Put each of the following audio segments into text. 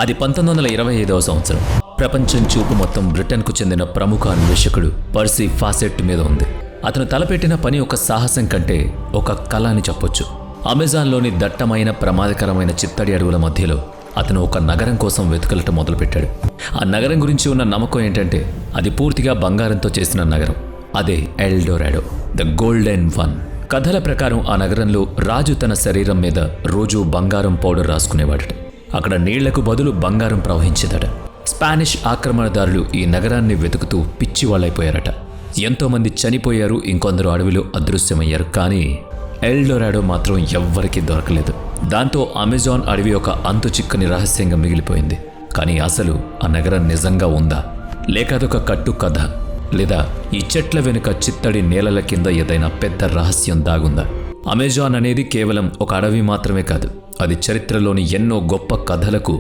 అది 1925వ సంవత్సరం. ప్రపంచం చూపు మొత్తం బ్రిటన్కు చెందిన ప్రముఖ అన్వేషకుడు పర్సీ ఫాసెట్ మీద ఉంది. అతను తలపెట్టిన పని ఒక సాహసం కంటే ఒక కళ అని చెప్పొచ్చు. అమెజాన్లోని దట్టమైన ప్రమాదకరమైన చిత్తడి అడవుల మధ్యలో అతను ఒక నగరం కోసం వెతుకలటం మొదలుపెట్టాడు. ఆ నగరం గురించి ఉన్న నమ్మకం ఏంటంటే అది పూర్తిగా బంగారంతో చేసిన నగరం. అదే ఎల్ డొరాడో, ద గోల్డెన్ వన్. కథల ప్రకారం ఆ నగరంలో రాజు తన శరీరం మీద రోజూ బంగారం పౌడర్ రాసుకునేవాడట. అక్కడ నీళ్లకు బదులు బంగారం ప్రవహించేదట. స్పానిష్ ఆక్రమణదారులు ఈ నగరాన్ని వెతుకుతూ పిచ్చివాళ్ళైపోయారట. ఎంతోమంది చనిపోయారు, ఇంకొందరు అడవిలో అదృశ్యమయ్యారు. కానీ ఎల్ డొరాడో మాత్రం ఎవ్వరికీ దొరకలేదు. దాంతో అమెజాన్ అడవి ఒక అంతు చిక్కని రహస్యంగా మిగిలిపోయింది. కానీ అసలు ఆ నగరం నిజంగా ఉందా, లేక అదొక కట్టు కథ, లేదా ఈ చెట్ల వెనుక చిత్తడి నేలల కింద ఏదైనా పెద్ద రహస్యం దాగుందా? అమెజాన్ అనేది కేవలం ఒక అడవి మాత్రమే కాదు, అది చరిత్రలోని ఎన్నో గొప్ప కథలకు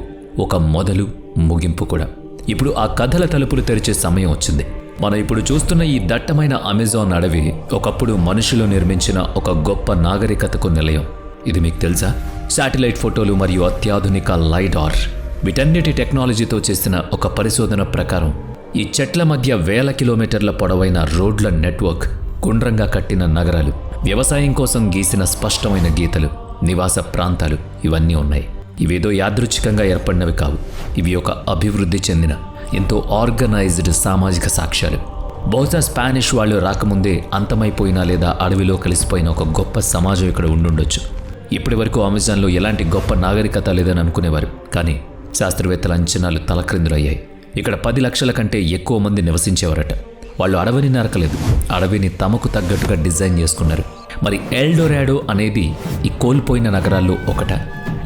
ఒక మొదలు, ముగింపు కూడా. ఇప్పుడు ఆ కథల తలుపులు తెరిచే సమయం వచ్చింది. మనం ఇప్పుడు చూస్తున్న ఈ దట్టమైన అమెజాన్ అడవి ఒకప్పుడు మనుషులు నిర్మించిన ఒక గొప్ప నాగరికతకు నిలయం. ఇది మీకు తెలుసా? శాటిలైట్ ఫోటోలు మరియు అత్యాధునిక లైడార్, వీటన్నిటి టెక్నాలజీతో చేసిన ఒక పరిశోధన ప్రకారం ఈ చెట్ల మధ్య వేల కిలోమీటర్ల పొడవైన రోడ్ల నెట్వర్క్, గుండ్రంగా కట్టిన నగరాలు, వ్యవసాయం కోసం గీసిన స్పష్టమైన గీతలు, నివాస ప్రాంతాలు ఇవన్నీ ఉన్నాయి. ఇవేదో యాదృచ్ఛికంగా ఏర్పడినవి కావు. ఇవి ఒక అభివృద్ధి చెందిన ఎంతో ఆర్గనైజ్డ్ సామాజిక సాక్ష్యాలు. బహుశా స్పానిష్ వాళ్ళు రాకముందే అంతమైపోయినా లేదా అడవిలో కలిసిపోయిన ఒక గొప్ప సమాజం ఇక్కడ ఉండుండొచ్చు. ఇప్పటి వరకు అమెజాన్లో ఎలాంటి గొప్ప నాగరికత లేదని అనుకునేవారు. కానీ శాస్త్రవేత్తల అంచనాలు తలక్రిందులయ్యాయి. ఇక్కడ 10 లక్షల కంటే ఎక్కువ మంది నివసించేవారట. వాళ్ళు అడవిని నరకలేదు, అడవిని తమకు తగ్గట్టుగా డిజైన్ చేసుకున్నారు. మరి ఎల్ డొరాడో అనేది ఈ కోల్పోయిన నగరాల్లో ఒకట,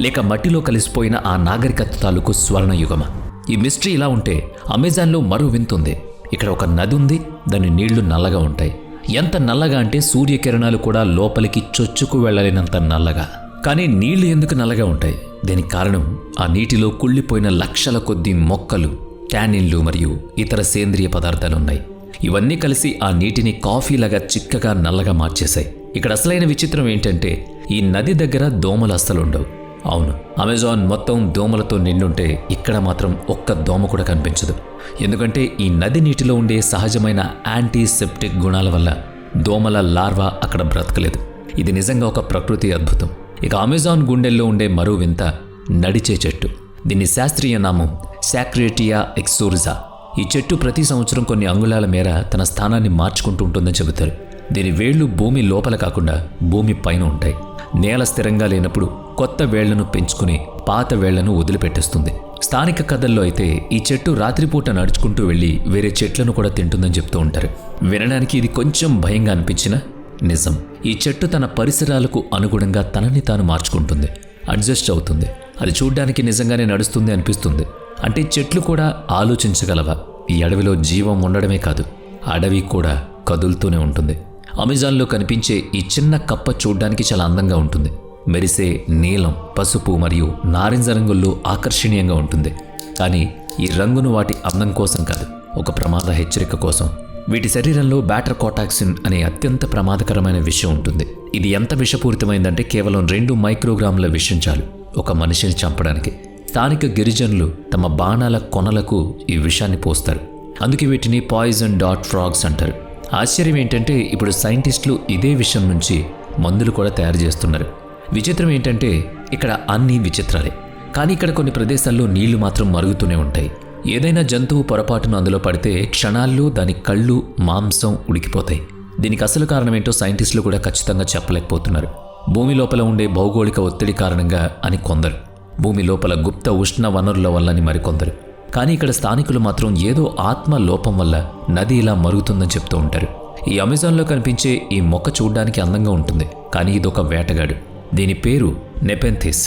లేక మట్టిలో కలిసిపోయిన ఆ నాగరికత తాలూకు స్వర్ణయుగమా? ఈ మిస్టరీ ఇలా ఉంటే అమెజాన్లో మరో వింతుంది. ఇక్కడ ఒక నది ఉంది, దాని నీళ్లు నల్లగా ఉంటాయి. ఎంత నల్లగా అంటే సూర్యకిరణాలు కూడా లోపలికి చొచ్చుకు వెళ్ళలేనంత నల్లగా. కానీ నీళ్లు ఎందుకు నల్లగా ఉంటాయి? దీనికి కారణం ఆ నీటిలో కుళ్ళిపోయిన లక్షల కొద్దీ మొక్కలు, ట్యానిన్లు మరియు ఇతర సేంద్రియ పదార్థాలు ఉన్నాయి. ఇవన్నీ కలిసి ఆ నీటిని కాఫీలాగా చిక్కగా నల్లగా మార్చేశాయి. ఇక్కడ అసలైన విచిత్రం ఏంటంటే ఈ నది దగ్గర దోమలు అస్సలుండవు. అవును, అమెజాన్ మొత్తం దోమలతో నిండుంటే ఇక్కడ మాత్రం ఒక్క దోమ కూడా కనిపించదు. ఎందుకంటే ఈ నది నీటిలో ఉండే సహజమైన యాంటీసెప్టిక్ గుణాల వల్ల దోమల లార్వా అక్కడ బ్రతకలేదు. ఇది నిజంగా ఒక ప్రకృతి అద్భుతం. ఇక అమెజాన్ గుండెల్లో ఉండే మరో వింత నడిచే చెట్టు. దీని శాస్త్రీయ నామం సాక్రేటియా ఎక్సోరిజా. ఈ చెట్టు ప్రతి సంవత్సరం కొన్ని అంగుళాల మేర తన స్థానాన్ని మార్చుకుంటూ ఉంటుందని చెబుతారు. దీని వేళ్లు భూమి లోపల కాకుండా భూమి పైన ఉంటాయి. నేల స్థిరంగా లేనప్పుడు కొత్త వేళ్లను పెంచుకుని పాత వేళ్లను వదిలిపెట్టేస్తుంది. స్థానిక కథల్లో అయితే ఈ చెట్టు రాత్రిపూట నడుచుకుంటూ వెళ్ళి వేరే చెట్లను కూడా తింటుందని చెప్తూ ఉంటారు. వినడానికి ఇది కొంచెం భయంగా అనిపించినా నిజం. ఈ చెట్టు తన పరిసరాలకు అనుగుణంగా తనని తాను మార్చుకుంటుంది, అడ్జస్ట్ అవుతుంది. అది చూడ్డానికి నిజంగానే నడుస్తుంది అనిపిస్తుంది. అంటే చెట్లు కూడా ఆలోచించగలవా? ఈ అడవిలో జీవం ఉండడమే కాదు, అడవి కూడా కదులుతూనే ఉంటుంది. అమెజాన్లో కనిపించే ఈ చిన్న కప్ప చూడ్డానికి చాలా అందంగా ఉంటుంది. మెరిసే నీలం, పసుపు మరియు నారింజ రంగుల్లో ఆకర్షణీయంగా ఉంటుంది. కానీ ఈ రంగును వాటి అందం కోసం కాదు, ఒక ప్రమాద హెచ్చరిక కోసం. వీటి శరీరంలో బ్యాటర్ కోటాక్సిన్ అనే అత్యంత ప్రమాదకరమైన విషయం ఉంటుంది. ఇది ఎంత విషపూరితమైందంటే కేవలం 2 మైక్రోగ్రాముల విషం చాలు ఒక మనిషిని చంపడానికి. స్థానిక గిరిజనులు తమ బాణాల కొనలకు ఈ విషాన్ని పోస్తారు. అందుకే వీటిని పాయిజన్ డాట్ ఫ్రాగ్స్ అంటారు. ఆశ్చర్యం ఏంటంటే ఇప్పుడు సైంటిస్టులు ఇదే విషయం నుంచి మందులు కూడా తయారు చేస్తున్నారు. విచిత్రం ఏంటంటే ఇక్కడ అన్నీ విచిత్రాలే. కానీ ఇక్కడ కొన్ని ప్రదేశాల్లో నీళ్లు మాత్రం మరుగుతూనే ఉంటాయి. ఏదైనా జంతువు పొరపాటును అందులో పడితే క్షణాల్లో దాని కళ్ళు, మాంసం ఉడికిపోతాయి. దీనికి అసలు కారణమేంటో సైంటిస్టులు కూడా ఖచ్చితంగా చెప్పలేకపోతున్నారు. భూమి లోపల ఉండే భౌగోళిక ఒత్తిడి కారణంగా అని కొందరు, భూమి లోపల గుప్త ఉష్ణ వనరుల వల్లని మరికొందరు. కానీ ఇక్కడ స్థానికులు మాత్రం ఏదో ఆత్మ లోపం వల్ల నది ఇలా మరుగుతుందని చెప్తూ ఉంటారు. ఈ అమెజాన్లో కనిపించే ఈ మొక్క చూడ్డానికి అందంగా ఉంటుంది, కానీ ఇదొక వేటగాడు. దీని పేరు నెపెంథిస్.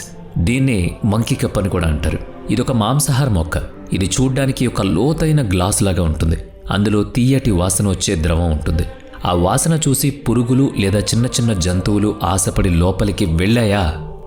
దీన్నే మంకీ కప్ అని కూడా అంటారు. ఇదొక మాంసాహార మొక్క. ఇది చూడ్డానికి ఒక లోతైన గ్లాస్ లాగా ఉంటుంది. అందులో తీయటి వాసన వచ్చే ద్రవం ఉంటుంది. ఆ వాసన చూసి పురుగులు లేదా చిన్న చిన్న జంతువులు ఆశపడి లోపలికి వెళ్ళాయా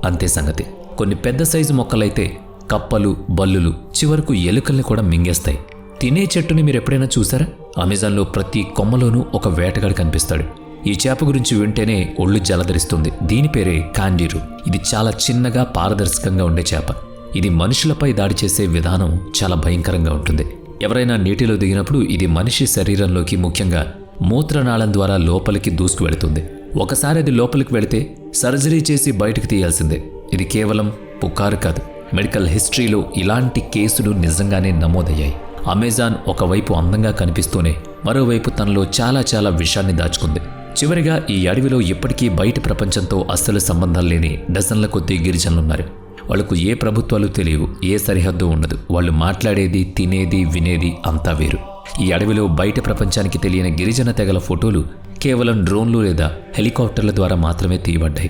అంతే సంగతి. కొన్ని పెద్ద సైజు మొక్కలైతే కప్పలు, బల్లులు, చివరకు ఎలుకల్ని కూడా మింగేస్తాయి. తినే చెట్టుని మీరు ఎప్పుడైనా చూసారా? అమెజాన్లో ప్రతి కొమ్మలోనూ ఒక వేటగాడు కనిపిస్తాడు. ఈ చేప గురించి వింటేనే ఒళ్ళు జలధరిస్తుంది. దీని పేరే కాండిరు. ఇది చాలా చిన్నగా పారదర్శకంగా ఉండే చేప. ఇది మనుషులపై దాడి చేసే విధానం చాలా భయంకరంగా ఉంటుంది. ఎవరైనా నీటిలో దిగినప్పుడు ఇది మనిషి శరీరంలోకి, ముఖ్యంగా మూత్రనాళం ద్వారా లోపలికి దూసుకు వెళుతుంది. ఒకసారి అది లోపలికి వెళితే సర్జరీ చేసి బయటకు తీయాల్సిందే. ఇది కేవలం పుకారు కాదు. మెడికల్ హిస్టరీలో ఇలాంటి కేసులు నిజంగానే నమోదయ్యాయి. అమెజాన్ ఒకవైపు అందంగా కనిపిస్తూనే మరోవైపు తనలో చాలా విషాన్ని దాచుకుంది. చివరిగా ఈ అడవిలో ఇప్పటికీ బయటి ప్రపంచంతో అస్సలు సంబంధం లేని డజన్ల కొద్దీ గిరిజనులున్నారు. వాళ్లకు ఏ ప్రభుత్వాలు తెలియవు, ఏ సరిహద్దు ఉండదు. వాళ్ళు మాట్లాడేది, తినేది, వినేది అంతా వేరు. ఈ అడవిలో బయట ప్రపంచానికి తెలియని గిరిజన తెగల ఫోటోలు కేవలం డ్రోన్లు లేదా హెలికాప్టర్ల ద్వారా మాత్రమే తీయబడ్డాయి.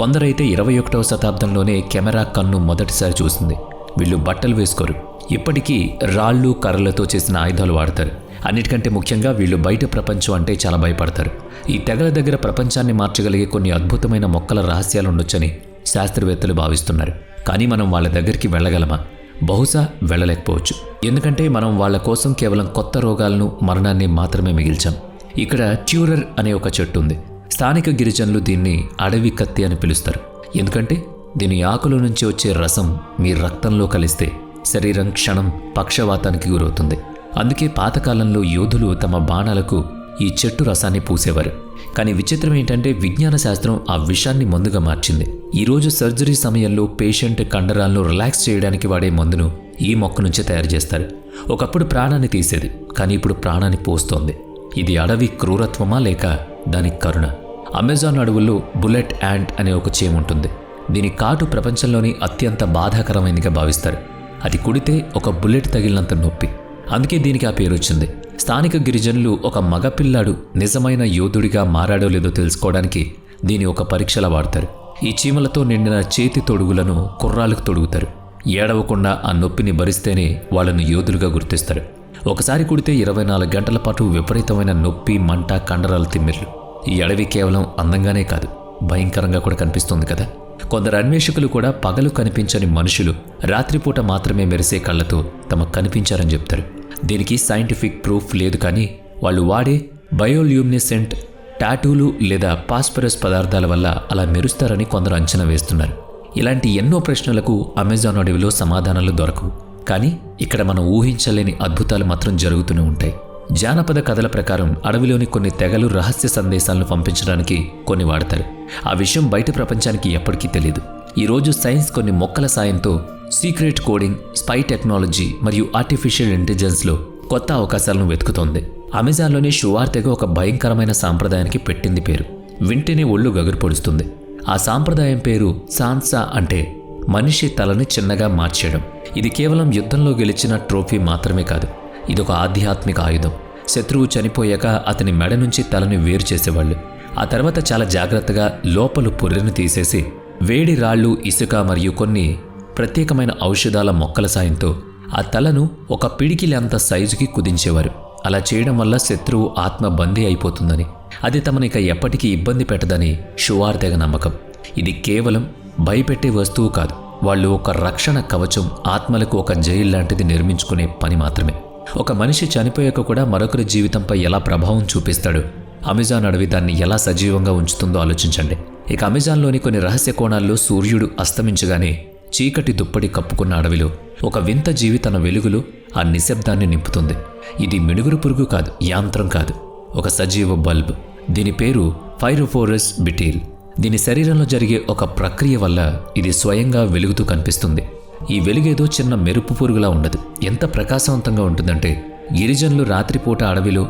కొందరైతే 21వ శతాబ్దంలోనే కెమెరా కన్ను మొదటిసారి చూసింది. వీళ్ళు బట్టలు వేసుకోరు. ఇప్పటికీ రాళ్ళు, కర్రలతో చేసిన ఆయుధాలు వాడతారు. అన్నిటికంటే ముఖ్యంగా వీళ్ళు బయట ప్రపంచం అంటే చాలా భయపడతారు. ఈ తెగల దగ్గర ప్రపంచాన్ని మార్చగలిగే కొన్ని అద్భుతమైన మొక్కల రహస్యాలు ఉండొచ్చని శాస్త్రవేత్తలు భావిస్తున్నారు. కానీ మనం వాళ్ళ దగ్గరికి వెళ్ళగలమా? బహుశా వెళ్ళలేకపోవచ్చు. ఎందుకంటే మనం వాళ్ళ కోసం కేవలం కొత్త రోగాలను, మరణాన్ని మాత్రమే మిగిల్చాం. ఇక్కడ ట్యూరర్ అనే ఒక చెట్టు ఉంది. స్థానిక గిరిజనులు దీన్ని అడవి కత్తి అని పిలుస్తారు. ఎందుకంటే దీని ఆకుల నుంచి వచ్చే రసం మీ రక్తంలో కలిస్తే శరీరం క్షణం పక్షవాతానికి గురవుతుంది. అందుకే పాతకాలంలో యోధులు తమ బాణాలకు ఈ చెట్టు రసాన్ని పూసేవారు. కానీ విచిత్రం ఏంటంటే విజ్ఞాన శాస్త్రం ఆ విషాన్ని మందుగా మార్చింది. ఈరోజు సర్జరీ సమయంలో పేషెంట్ కండరాలను రిలాక్స్ చేయడానికి వాడే మందును ఈ మొక్క నుంచే తయారు చేస్తారు. ఒకప్పుడు ప్రాణాన్ని తీసేది, కానీ ఇప్పుడు ప్రాణాన్ని పోస్తోంది. ఇది అడవి క్రూరత్వమా లేక దాని కరుణ? అమెజాన్ అడవుల్లో బుల్లెట్ యాంట్ అనే ఒక చీమ ఉంటుంది. దీని కాటు ప్రపంచంలోని అత్యంత బాధాకరమైనదిగా భావిస్తారు. అది కుడితే ఒక బుల్లెట్ తగిలినంత నొప్పి. అందుకే దీనికి ఆ పేరు వచ్చింది. స్థానిక గిరిజనులు ఒక మగపిల్లాడు నిజమైన యోధుడిగా మారాడో లేదో తెలుసుకోవడానికి దీని ఒక పరీక్షలా వాడతారు. ఈ చీమలతో నిండిన చేతి తొడుగులను కుర్రాలకు తొడుగుతారు. ఏడవకుండా ఆ నొప్పిని భరిస్తేనే వాళ్ళను యోధులుగా గుర్తిస్తారు. ఒకసారి కుడితే 24 గంటల పాటు విపరీతమైన నొప్పి, మంట, కండరాల తిమ్మిర్లు. ఈ అడవి కేవలం అందంగానే కాదు, భయంకరంగా కూడా కనిపిస్తుంది కదా. కొందరు అన్వేషకులు కూడా పగలు కనిపించని మనుషులు రాత్రిపూట మాత్రమే మెరిసే కళ్ళతో తమకు కనిపించారని చెప్తారు. దీనికి సైంటిఫిక్ ప్రూఫ్ లేదు, కానీ వాళ్ళు వాడే బయోల్యూమినెసెంట్ టాటూలు లేదా పాస్పరస్ పదార్థాల వల్ల అలా మెరుస్తారని కొందరు అంచనా వేస్తున్నారు. ఇలాంటి ఎన్నో ప్రశ్నలకు అమెజాన్ అడవిలో సమాధానాలు దొరకవు. కానీ ఇక్కడ మనం ఊహించలేని అద్భుతాలు మాత్రం జరుగుతూనే ఉంటాయి. జానపద కథల ప్రకారం అడవిలోని కొన్ని తెగలు రహస్య సందేశాలను పంపించడానికి కొన్ని వాడతారు. ఆ విషయం బయట ప్రపంచానికి ఎప్పటికీ తెలియదు. ఈరోజు సైన్స్ కొన్ని మొక్కల సాయంతో సీక్రెట్ కోడింగ్, స్పై టెక్నాలజీ మరియు ఆర్టిఫిషియల్ ఇంటెలిజెన్స్లో కొత్త అవకాశాలను వెతుకుతోంది. అమెజాన్లోని షువార్ తెగ ఒక భయంకరమైన సాంప్రదాయానికి పెట్టింది పేరు. వింటేనే ఒళ్ళు గగురు పొడుస్తుంది. ఆ సాంప్రదాయం పేరు సాన్సా, అంటే మనిషి తలని చిన్నగా మార్చేయడం. ఇది కేవలం యుద్ధంలో గెలిచిన ట్రోఫీ మాత్రమే కాదు, ఇదొక ఆధ్యాత్మిక ఆయుధం. శత్రువు చనిపోయాక అతని మెడ నుంచి తలని వేరు చేసేవాళ్ళు. ఆ తర్వాత చాలా జాగ్రత్తగా లోపల పొర్రెను తీసేసి వేడి రాళ్ళు, ఇసుక మరియు కొన్ని ప్రత్యేకమైన ఔషధాల మొక్కల సాయంతో ఆ తలను ఒక పిడికిలంత సైజుకి కుదించేవారు. అలా చేయడం వల్ల శత్రువు ఆత్మ బందీ అయిపోతుందని, అది తమని ఇక ఎప్పటికీ ఇబ్బంది పెట్టదని షువార్ తెగ నమ్మకం. ఇది కేవలం భయపెట్టే వస్తువు కాదు, వాళ్ళు ఒక రక్షణ కవచం, ఆత్మలకు ఒక జైలు లాంటిది నిర్మించుకునే పని మాత్రమే. ఒక మనిషి చనిపోయాక కూడా మరొకరి జీవితంపై ఎలా ప్రభావం చూపిస్తాడో అమెజాన్ అడవి దాన్ని ఎలా సజీవంగా ఉంచుతుందో ఆలోచించండి. ఇక అమెజాన్లోని కొన్ని రహస్య కోణాల్లో సూర్యుడు అస్తమించగానే చీకటి దుప్పటి కప్పుకున్న అడవిలో ఒక వింత జీవి తన వెలుగులో ఆ నిశ్శబ్దాన్ని నింపుతుంది. ఇది మినుగురు పురుగు కాదు, యాంత్రం కాదు, ఒక సజీవ బల్బ్. దీని పేరు ఫైరోఫోరస్ బిటీల్. దీని శరీరంలో జరిగే ఒక ప్రక్రియ వల్ల ఇది స్వయంగా వెలుగుతూ కనిపిస్తుంది. ఈ వెలుగేదో చిన్న మెరుపు పురుగులా ఉండదు, ఎంత ప్రకాశవంతంగా ఉంటుందంటే గిరిజనులు రాత్రిపూట అడవిలో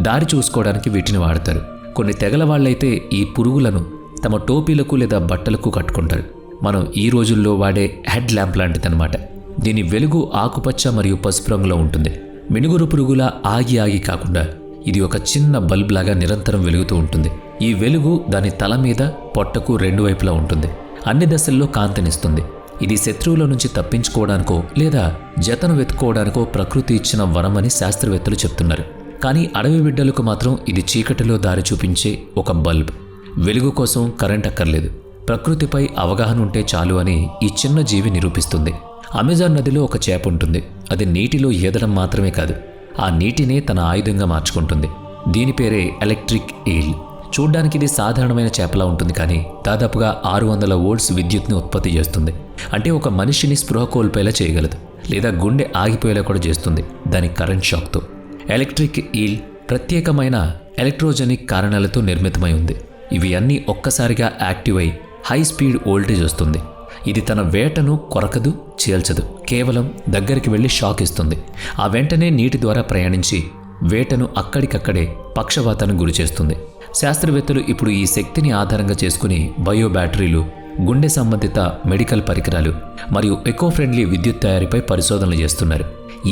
దారి చూసుకోవడానికి వీటిని వాడతారు. కొన్ని తెగల వాళ్ళైతే ఈ పురుగులను తమ టోపీలకు లేదా బట్టలకు కట్టుకుంటారు. మనం ఈ రోజుల్లో వాడే హెడ్ ల్యాంప్ లాంటిదన్నమాట. దీని వెలుగు ఆకుపచ్చ మరియు పసుపు రంగులో ఉంటుంది. మినుగురు పురుగులా ఆగి కాకుండా ఇది ఒక చిన్న బల్బ్ లాగా నిరంతరం వెలుగుతూ ఉంటుంది. ఈ వెలుగు దాని తల మీద, పొట్టకు రెండు వైపులా ఉంటుంది. అన్ని దశల్లో కాంతినిస్తుంది. ఇది శత్రువుల నుంచి తప్పించుకోవడానికో లేదా జతను వెతుక్కోవడానికో ప్రకృతి ఇచ్చిన వరమని శాస్త్రవేత్తలు చెప్తున్నారు. కానీ అడవి బిడ్డలకు మాత్రం ఇది చీకటిలో దారి చూపించే ఒక బల్బ్. వెలుగు కోసం కరెంట్ అక్కర్లేదు, ప్రకృతిపై అవగాహన ఉంటే చాలు అని ఈ చిన్న జీవి నిరూపిస్తుంది. అమెజాన్ నదిలో ఒక చేప ఉంటుంది. అది నీటిలో ఈదడం మాత్రమే కాదు, ఆ నీటినే తన ఆయుధంగా మార్చుకుంటుంది. దీని పేరే ఎలక్ట్రిక్ ఈల్. చూడ్డానికి ఇది సాధారణమైన చేపలా ఉంటుంది, కానీ దాదాపుగా 600 వోల్ట్స్ విద్యుత్ని ఉత్పత్తి చేస్తుంది. అంటే ఒక మనిషిని స్పృహ కోల్పోయేలా చేయగలదు, లేదా గుండె ఆగిపోయేలా కూడా చేస్తుంది దాని కరెంట్ షాక్తో. ఎలక్ట్రిక్ ఈల్ ప్రత్యేకమైన ఎలక్ట్రోజెనిక్ కారణాలతో నిర్మితమై ఉంది. ఇవి అన్నీ ఒక్కసారిగా యాక్టివ్ అయి హై స్పీడ్ వోల్టేజ్ వస్తుంది. ఇది తన వేటను కొరకదు, చీల్చదు, కేవలం దగ్గరికి వెళ్ళి షాక్ ఇస్తుంది. ఆ వెంటనే నీటి ద్వారా ప్రయాణించి వేటను అక్కడికక్కడే పక్షవాతానికి గురిచేస్తుంది. శాస్త్రవేత్తలు ఇప్పుడు ఈ శక్తిని ఆధారంగా చేసుకుని బయో బ్యాటరీలు, గుండె సంబంధిత మెడికల్ పరికరాలు మరియు ఎకో ఫ్రెండ్లీ విద్యుత్ తయారీపై పరిశోధనలు చేస్తున్నారు.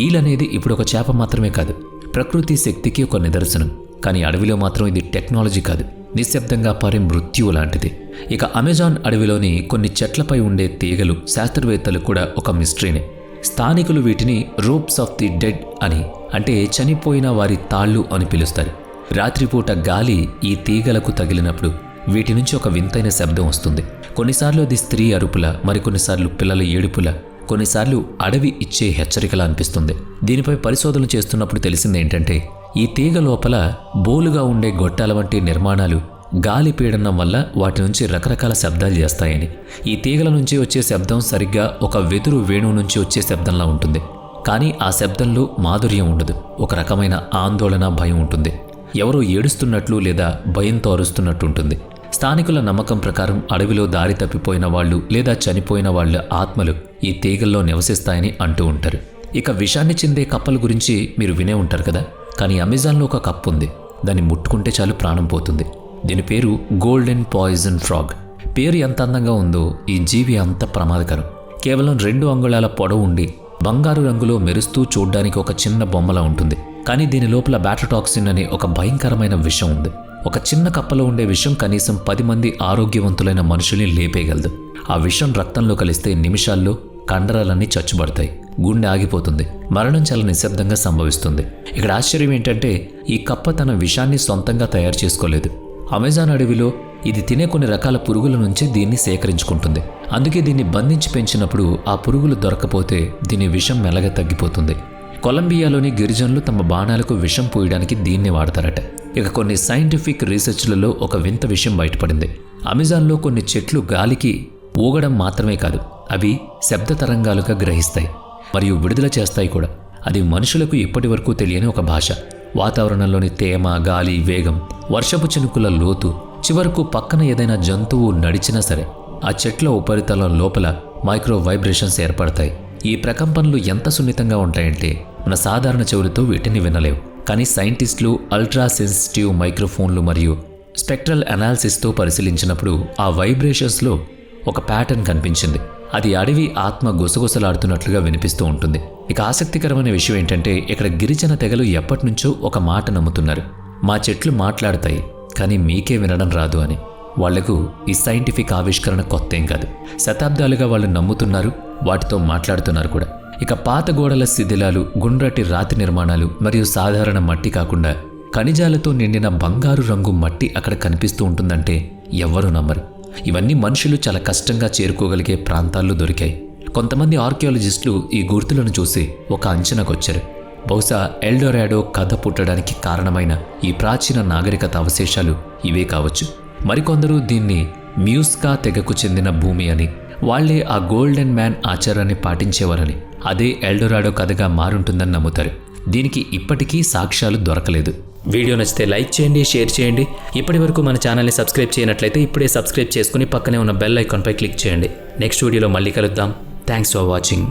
ఈల్ అనేది ఇప్పుడు ఒక చేప మాత్రమే కాదు, ప్రకృతి శక్తికి ఒక నిదర్శనం. కానీ అడవిలో మాత్రం ఇది టెక్నాలజీ కాదు, నిశ్శబ్దంగా పారే మృత్యువు లాంటిది. ఇక అమెజాన్ అడవిలోని కొన్ని చెట్లపై ఉండే తీగలు శాస్త్రవేత్తలు కూడా ఒక మిస్టరీనే. స్థానికులు వీటిని రోప్స్ ఆఫ్ ది డెడ్ అని, అంటే చనిపోయిన వారి తాళ్ళు అని పిలుస్తారు. రాత్రిపూట గాలి ఈ తీగలకు తగిలినప్పుడు వీటి నుంచి ఒక వింతైన శబ్దం వస్తుంది. కొన్నిసార్లు అది స్త్రీ అరుపుల, మరికొన్నిసార్లు పిల్లల ఏడుపుల, కొన్నిసార్లు అడవి ఇచ్చే హెచ్చరికలా అనిపిస్తుంది. దీనిపై పరిశోధనలు చేస్తున్నప్పుడు తెలిసింది ఏంటంటే, ఈ తీగ లోపల బోలుగా ఉండే గొట్టాల వంటి నిర్మాణాలు గాలి పీడనం వల్ల వాటి నుంచి రకరకాల శబ్దాలు చేస్తాయని. ఈ తీగల నుంచి వచ్చే శబ్దం సరిగ్గా ఒక వెదురు వేణువు నుంచి వచ్చే శబ్దంలా ఉంటుంది. కానీ ఆ శబ్దంలో మాధుర్యం ఉండదు, ఒక రకమైన ఆందోళన, భయం ఉంటుంది. ఎవరో ఏడుస్తున్నట్లు లేదా భయంతో అరుస్తున్నట్టు ఉంటుంది. స్థానికుల నమ్మకం ప్రకారం అడవిలో దారి తప్పిపోయిన వాళ్ళు లేదా చనిపోయిన వాళ్ళ ఆత్మలు ఈ తీగల్లో నివసిస్తాయని అంటూ ఉంటారు. ఇక విషాన్ని చెందే కప్పల గురించి మీరు వినే ఉంటారు కదా. కానీ అమెజాన్లో ఒక కప్పు ఉంది, దాన్ని ముట్టుకుంటే చాలు ప్రాణం పోతుంది. దీని పేరు గోల్డెన్ పాయిజన్ ఫ్రాగ్. పేరు ఎంత అందంగా ఉందో ఈ జీవి అంత ప్రమాదకరం. కేవలం 2 అంగుళాల పొడవు ఉండి బంగారు రంగులో మెరుస్తూ చూడ్డానికి ఒక చిన్న బొమ్మలా ఉంటుంది. కానీ దీని లోపల బ్యాటటాక్సిన్ అనే ఒక భయంకరమైన విషం ఉంది. ఒక చిన్న కప్పలో ఉండే విషం కనీసం 10 మంది ఆరోగ్యవంతులైన మనుషుల్ని లేపేయగలదు. ఆ విషం రక్తంలో కలిస్తే నిమిషాల్లో కండరాలన్నీ చచ్చుబడతాయి, గుండె ఆగిపోతుంది, మరణం చాలా నిశ్శబ్దంగా సంభవిస్తుంది. ఇక్కడ ఆశ్చర్యం ఏంటంటే, ఈ కప్ప తన విషాన్ని సొంతంగా తయారు చేసుకోలేదు. అమెజాన్ అడవిలో ఇది తినే కొన్ని రకాల పురుగుల నుంచి దీన్ని సేకరించుకుంటుంది. అందుకే దీన్ని బంధించి పెంచినప్పుడు ఆ పురుగులు దొరకపోతే దీని విషం మెల్లగా తగ్గిపోతుంది. కొలంబియాలోని గిరిజనులు తమ బాణాలకు విషం పోయడానికి దీన్ని వాడతారట. ఇక కొన్ని సైంటిఫిక్ రీసెర్చ్లలో ఒక వింత విషయం బయటపడింది. అమెజాన్లో కొన్ని చెట్లు గాలికి ఊగడం మాత్రమే కాదు, అవి శబ్ద తరంగాలుగా గ్రహిస్తాయి మరియు విడుదల చేస్తాయి కూడా. అది మనుషులకు ఇప్పటి వరకు తెలియని ఒక భాష. వాతావరణంలోని తేమ, గాలి వేగం, వర్షపు చినుకుల లోతు, చివరకు పక్కన ఏదైనా జంతువు నడిచినా సరే ఆ చెట్ల ఉపరితలం లోపల మైక్రో వైబ్రేషన్స్ ఏర్పడతాయి. ఈ ప్రకంపనలు ఎంత సున్నితంగా ఉంటాయంటే మన సాధారణ చెవులతో వీటిని వినలేవు. కానీ సైంటిస్టులు అల్ట్రా సెన్సిటివ్ మైక్రోఫోన్లు మరియు స్పెక్ట్రల్ అనాలిసిస్తో పరిశీలించినప్పుడు ఆ వైబ్రేషన్స్లో ఒక ప్యాటర్న్ కనిపించింది. అది అడవి ఆత్మ గుసగుసలాడుతున్నట్లుగా వినిపిస్తూ ఉంటుంది. ఇక ఆసక్తికరమైన విషయం ఏంటంటే, ఇక్కడ గిరిజన తెగలు ఎప్పటినుంచో ఒక మాట నమ్ముతున్నారు: మా చెట్లు మాట్లాడతాయి కానీ మీకే వినడం రాదు అని. వాళ్లకు ఈ సైంటిఫిక్ ఆవిష్కరణ కొత్తేం కాదు. శతాబ్దాలుగా వాళ్ళు నమ్ముతున్నారు, వాటితో మాట్లాడుతున్నారు కూడా. ఇక పాత గోడల శిథిలాలు, గుండ్రటి రాతి నిర్మాణాలు మరియు సాధారణ మట్టి కాకుండా ఖనిజాలతో నిండిన బంగారు రంగు మట్టి అక్కడ కనిపిస్తూ ఉంటుందంటే ఎవ్వరూ నమ్మరు. ఇవన్నీ మనుషులు చాలా కష్టంగా చేరుకోగలిగే ప్రాంతాల్లో దొరికాయి. కొంతమంది ఆర్కియాలజిస్టులు ఈ గుర్తులను చూసి ఒక అంచనాకొచ్చారు: బహుశా ఎల్డోరాడో కథ పుట్టడానికి కారణమైన ఈ ప్రాచీన నాగరికత అవశేషాలు ఇవే కావచ్చు. మరికొందరు దీన్ని మ్యూస్కా తెగకు చెందిన భూమి అని, వాళ్లే ఆ గోల్డెన్ మ్యాన్ ఆచారాన్ని పాటించేవారని, అదే ఎల్డోరాడో కథగా మారుంటుందని నమ్ముతారు. దీనికి ఇప్పటికీ సాక్ష్యాలు దొరకలేదు. వీడియో నచ్చితే లైక్ చేయండి, షేర్ చేయండి. ఇప్పటి వరకు మన ఛానల్ని సబ్స్క్రైబ్ చేయనట్లయితే ఇప్పుడే సబ్స్క్రైబ్ చేసుకుని పక్కనే ఉన్న బెల్ ఐకాన్పై క్లిక్ చేయండి. నెక్స్ట్ వీడియోలో మళ్ళీ కలుద్దాం. Thanks for watching.